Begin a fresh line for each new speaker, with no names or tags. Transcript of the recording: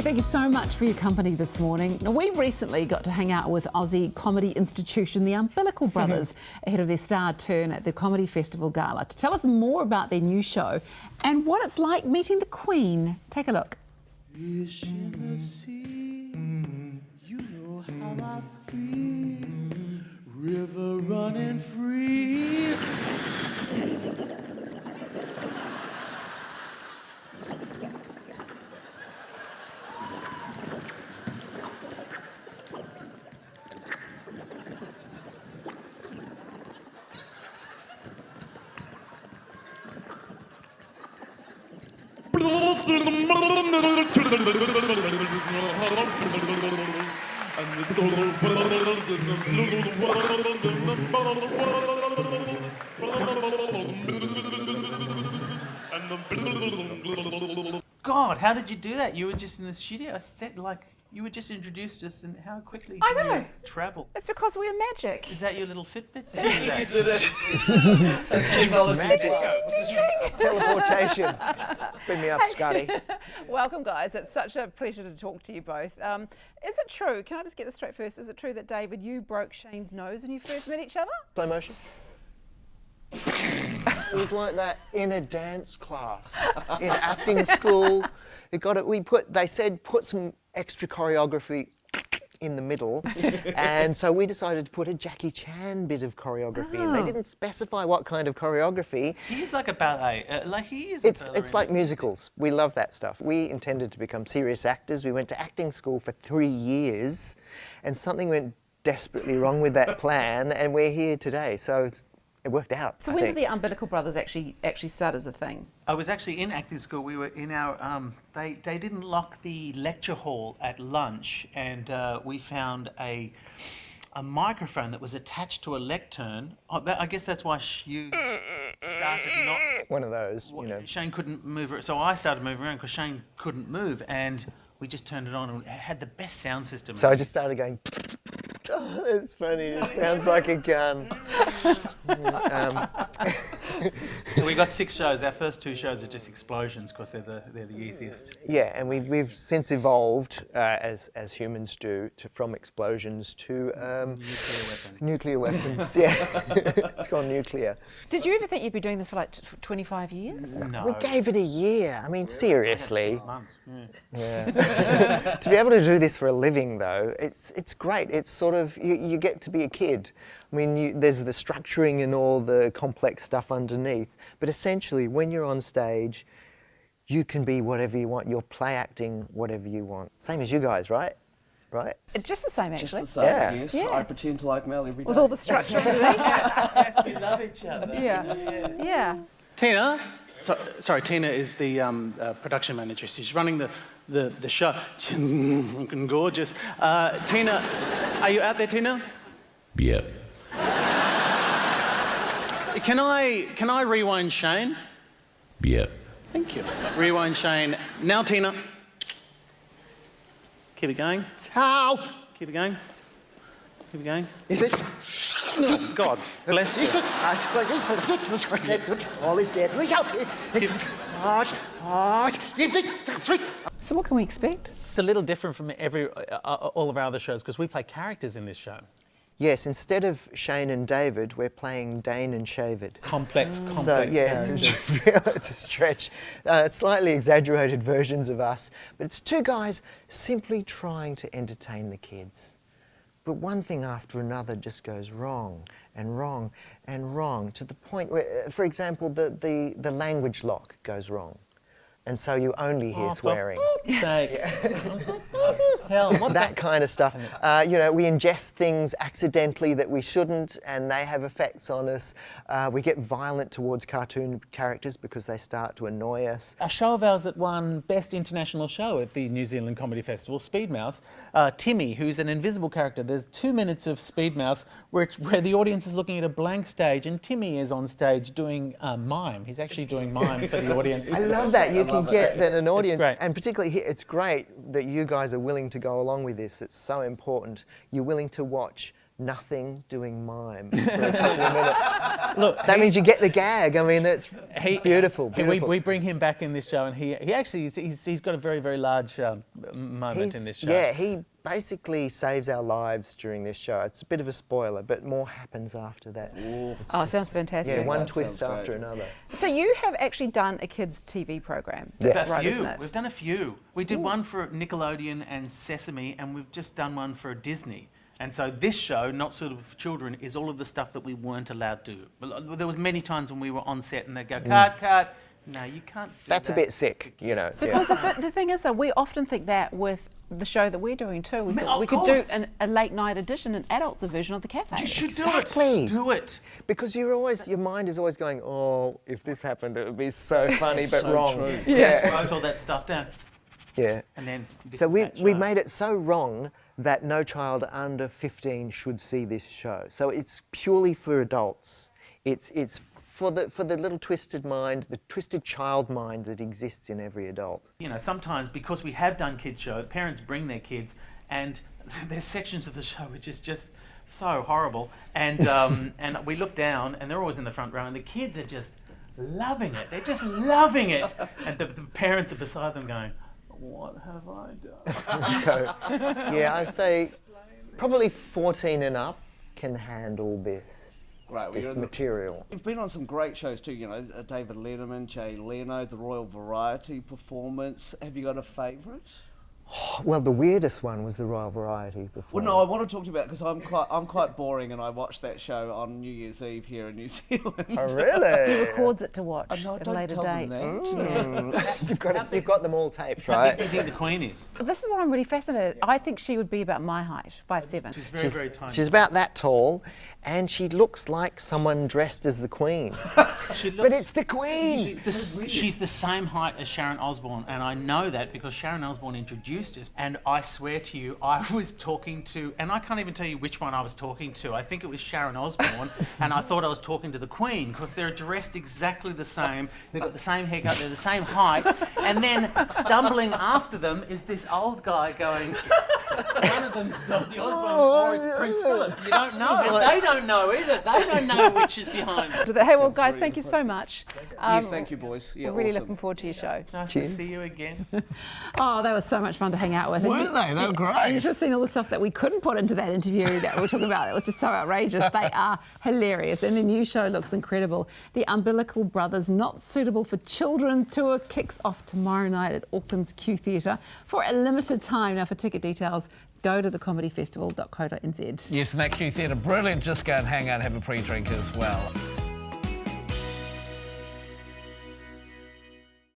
Thank you so much for your company this morning. Now, we recently got to hang out with Aussie comedy institution, the Umbilical Brothers, ahead of their star turn at the Comedy Festival Gala to tell us more about their new show and what it's like meeting the Queen. Take a look.
Fish in the sea, you know how I feel. River running free.
God, how did you do that? You were just in the studio. I said, like, you were just introduced us, and how quickly
I
can
know.
you travel?
It's because we're magic.
Is that your little Fitbit?
Teleportation. Bring me up, Scotty.
Welcome, guys. It's such a pleasure to talk to you both. Is it true, can I just get this straight first, is it true that, David, you broke Shane's nose when you first met each other?
Slow motion. It was like that in a dance class, in acting school. They said put some extra choreography in the middle, and so we decided to put a Jackie Chan bit of choreography in. They didn't specify what kind of choreography.
He's like a ballet, he is.
It's like musicals. We love that stuff. We intended to become serious actors. We went to acting school for 3 years, and something went desperately wrong with that plan, and we're here today. So it worked out.
So when did the Umbilical Brothers actually start as a thing?
I was actually in acting school. We were in our, they didn't lock the lecture hall at lunch, and we found a microphone that was attached to a lectern. I guess that's why you started not...
One of those, you know.
Shane couldn't move it, so I started moving around because Shane couldn't move, and we just turned it on and it had the best sound system.
So I just started going, oh, that's funny, it sounds like a gun.
So we got 6 shows. Our first 2 shows are just explosions because they're the easiest.
Yeah, and we've since evolved, as humans do, from explosions to nuclear weapons. Yeah, it's gone nuclear.
Did you ever think you'd be doing this for like 25 years?
No.
We gave it a year. I mean, seriously.
6 months.
Yeah. To be able to do this for a living, though, it's great. It's sort of, you get to be a kid. I mean, there's the structuring and all the complex stuff underneath, but essentially, when you're on stage, you can be whatever you want. You're play acting whatever you want. Same as you guys, right? Right?
Just the same, actually.
Just the same,
Yeah.
yes.
Yeah.
I pretend to like Mel every day.
With all the structure underneath.
Yes, we love each other.
Yeah.
Tina, sorry, Tina is the production manager. She's running the show. Looking gorgeous. Tina, are you out there, Tina?
Yeah.
Can I rewind Shane?
Yeah.
Thank you. Rewind Shane. Now, Tina. Keep it going.
How?
Keep it going. Keep it going.
Is it?
Oh, God bless you.
All is dead.
So what can we expect?
It's a little different from all of our other shows because we play characters in this show.
Yes, instead of Shane and David, we're playing Dane and Shavid.
Complex
So yeah, it's a stretch. Slightly exaggerated versions of us, but it's 2 guys simply trying to entertain the kids. But one thing after another just goes wrong and wrong and wrong to the point where, for example, the language lock goes wrong. And so you only hear swearing.
Hell, what
That kind of stuff. You know, we ingest things accidentally that we shouldn't, and they have effects on us. We get violent towards cartoon characters because they start to annoy us.
A show of ours that won Best International Show at the New Zealand Comedy Festival, Speed Mouse, Timmy, who's an invisible character. There's 2 minutes of Speed Mouse where the audience is looking at a blank stage and Timmy is on stage doing mime. He's actually doing mime for the audience.
I love that. You can get that an audience,
great.
and particularly here, it's great that you guys are willing to go along with this. It's so important. You're willing to watch nothing doing mime for a couple of minutes.
Look,
That means you get the gag. I mean, that's beautiful.
We bring him back in this show, and he actually he's got a very, very large moment in this show.
Yeah, he basically saves our lives during this show. It's a bit of a spoiler, but more happens after that.
Oh, sounds fantastic.
Yeah, one
That
twist
sounds
after
great.
another.
So you have actually done a kids' TV program.
Yes.
That's right,
few.
isn't it?
We've done a few. We did one for Nickelodeon and Sesame, and we've just done one for Disney. And so this show, Not Suitable for Children, is all of the stuff that we weren't allowed to do. There was many times when we were on set and they'd go, cut. No, you can't do
That's
that.
a bit sick, you know.
Because the thing is that we often think that with the show that we're doing too. We thought
Of
we could do
course.
a late night edition, an adults version of the cafe.
You should
Exactly.
do it.
Because your mind is always going, oh, if this happened, it would be so funny, but
so
wrong.
true.
Yeah.
Wrote all that stuff down.
Yeah.
And then this
So
is
we
that
we
show.
made it so wrong that no child under 15 should see this show. So it's purely for adults. It's for the little twisted mind, the twisted child mind that exists in every adult.
You know, sometimes because we have done kids show, parents bring their kids, and there's sections of the show which is just so horrible. And and we look down, and they're always in the front row, and the kids are just loving it. They're just loving it, and the parents are beside them going, "What have I done?"
So yeah, I say probably 14 and up can handle this.
Great. Well,
This
you're in the-
material.
You've been on some great shows too, you know, David Letterman, Jay Leno, the Royal Variety Performance. Have you got a favourite?
Well, the weirdest one was the Royal Variety before.
Well, no, I want to talk to you about because I'm quite boring, and I watched that show on New Year's Eve here in New Zealand.
Oh, really?
He records it to watch
No,
at a
don't
later
tell
date.
them that.
You've got them all taped,
How
right?
big do you think the Queen is?
This is what I'm really fascinated. I think she would be about my height, 5'7".
She's very, very tiny.
She's about that tall, and she looks like someone dressed as the Queen.
She
But
looks-
it's the Queen!
She's the same height as Sharon Osbourne, and I know that because Sharon Osbourne introduced us. And I swear to you, I was talking to, and I can't even tell you which one I was talking to. I think it was Sharon Osbourne, and I thought I was talking to the Queen because they're dressed exactly the same. They've got the same haircut, they're the same height, and then stumbling after them is this old guy going, one of them's Ozzy Osbourne or it's Prince Philip. You don't know, and they don't know either. They don't know which is behind them.
Hey, well, guys, thank you so much.
Yes, thank you, boys. Yeah,
We're really
awesome.
looking forward to your show.
Nice
Cheers.
to see you again.
Oh, they were so much fun to hang out with.
Weren't they? They were great.
And you've just seen all the stuff that we couldn't put into that interview that we were talking about. That was just so outrageous. They are hilarious, and the new show looks incredible. The Umbilical Brothers Not Suitable for Children tour kicks off tomorrow night at Auckland's Q Theatre for a limited time. Now, for ticket details, go to thecomedyfestival.co.nz.
Yes, and that Q Theatre, brilliant. Just go and hang out and have a pre-drink as well.